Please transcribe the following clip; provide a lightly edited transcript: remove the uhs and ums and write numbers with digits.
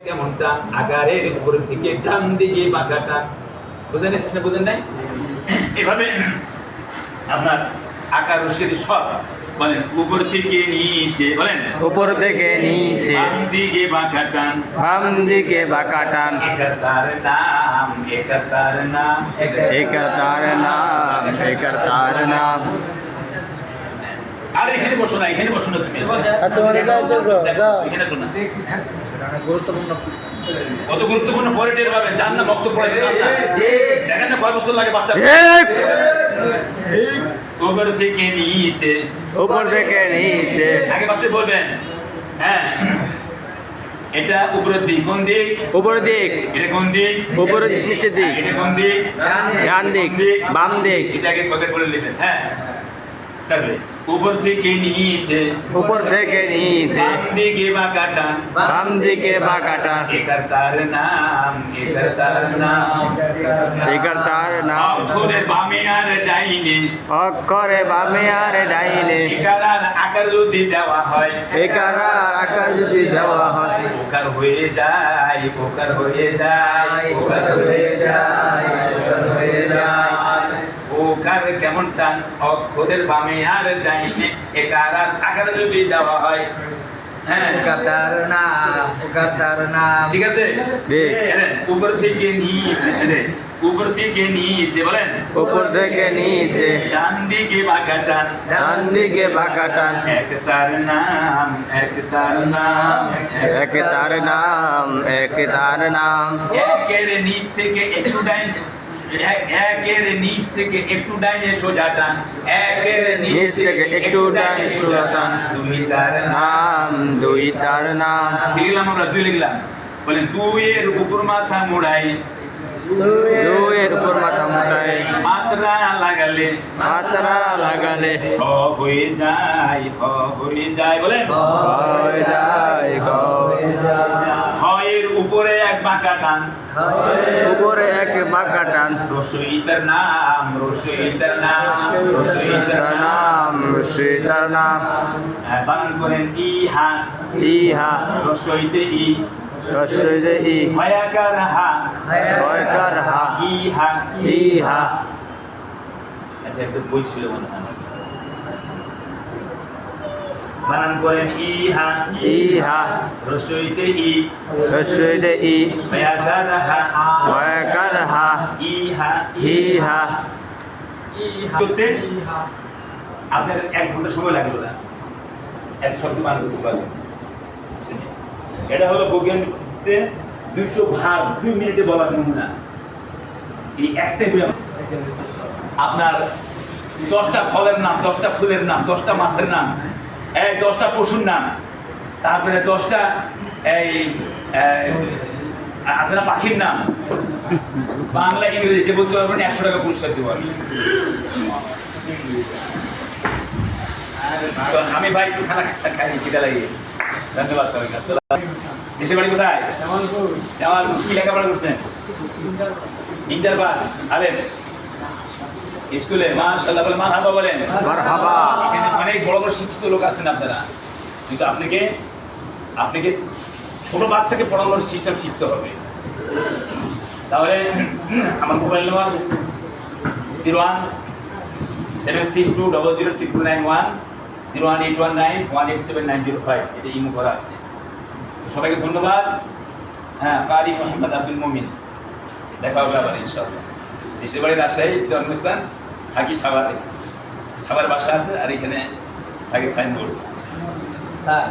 কেমনটা আকারের উপর থেকে ডান দিকে বাঁকাটা বুঝেন না বুঝেন নাই এভাবে আপনার আকার রশিদ সব বলেন উপর থেকে নিচে বলেন উপর থেকে নিচে বাম দিকে বাঁকাটান বাম দিকে বাঁকাটান একতার নাম একতার নাম একতার নাম একতার নাম। আর এখানে বসো না তুমি এখানে শোনা গুরুত্বপূর্ণ কত গুরুত্বপূর্ণ পরে টের পাবেন জান না বক্তব্য পড়াইতে জান না দেখেন না কয় বছর লাগে বাচ্চা উপর থেকে নিচে উপর থেকে নিচে আগে বাচ্চা বলবেন হ্যাঁ এটা উপরের দিক কোন দিক উপর দিক এটা কোন দিক উপরের নিচের দিক এটা কোন দিক ডান দিক বাম দিক এটা আগে পকেট বলে নেবেন হ্যাঁ তবে উপর থেকে নিচে উপর থেকে নিচে বাম দিকে বাঁকাটান বাম দিকে বাঁকাটান একতার নাম একতার নাম একতার নাম। অক্ষরে বামে আর ডাইনে অক্ষরে বামে আর ডাইনে একার আকার যদি দেওয়া হয় একার আকার যদি দেওয়া হয় ওকার হয়ে যায় ওকার হয়ে যায় ওকার হয়ে যায় ওকার হয়ে যায় ওকার কেমন টান অক্ষরের বামে আর ডাইনে একার আকার যদি দেওয়া হয় হ্যাঁ কাতার নাম ঠিক আছে ঠিক। উপর থেকে নিচে উপর থেকে নিচে বলেন উপর থেকে নিচে ডান দিকে বাঁকাটান ডান দিকে বাঁকাটান একতার নাম একতার নাম একতার নাম একতার নাম। একের নিচ থেকে একটু ডাইন একের নিচ থেকে একটু ডাইনে সোজা টান একের নিচ থেকে একটু ডাইনে সোজা টান। দুই তার নাম দুই তার নাম লিখলাম আমরা দুই লিখলাম বলেন দুইয়ের উপর মাথা মোড়াই দুইয়ের উপর মাথা মোটাই মাত্রা লাগালে মাত্রা লাগালে হ হয়ে যায় বলেন হয়ে যায় হয়ের উপরে এক বাঁকা টান উপরে এক বাঁকাটান রসইতার নাম রসইতার নাম রসইতার তার নাম নাম সীতার নাম। বানান করেন ইহা ইহা রসইতে ই রসইতে ই হয়াকার হা হয়কার হা ইহা ইহা আচ্ছা একটা বই ছিল মনে হয় আমার কাছে। বানান করেন ইহা ইহা রসইতে ই রসইতে ই হয়াকার হা হয়কার হা ইহা ইহা করতে আপনার 1 ঘন্টা সময় লাগলো না এক শব্দ মান করতে পারবেন এটা হলো বৈজ্ঞানিকতে 200 ভাগ 2 মিনিটে বলার নমুনা এই একটাই বই আপনার 10টা ফলের নাম 10টা ফুলের নাম 10টা মাছের নাম 10টা পশুর নাম তারপরে 10টা এই আছে না পাখির নাম বাংলা ইংরেজি যে বলতে পারবেন 100 টাকা পুরস্কার দেবো আমি ভাই খানা খাই খিদা লাগে ধন্যবাদ সবাইকে দেশের বাড়ি কোথায় আমার কি লেখাপড়া করছেন ইন্টার পাস আলেম স্কুলে মাশাআল্লাহ বলে মারহাবা বলেন মারহাবা। এখানে অনেক বড় বড় শিক্ষিত লোক আছেন আপনারা কিন্তু আপনাকে ছোট বাচ্চাকে পড়ানোর সিস্টেম শিখতে হবে তাহলে আমার মোবাইল নাম্বার 0176200991 01819187905 এটা ইমো করা আছে সবাইকে ধন্যবাদ হ্যাঁ কারি মোহাম্মদ আব্দুল মুমিন দেখা হবে আবার ইনশাআল্লাহ দেশের বাড়ি রাজশাহী জন্মস্থান থাকি সাভারে বাসা আছে আর এখানে থাকি সাইনবোর্ড স্যার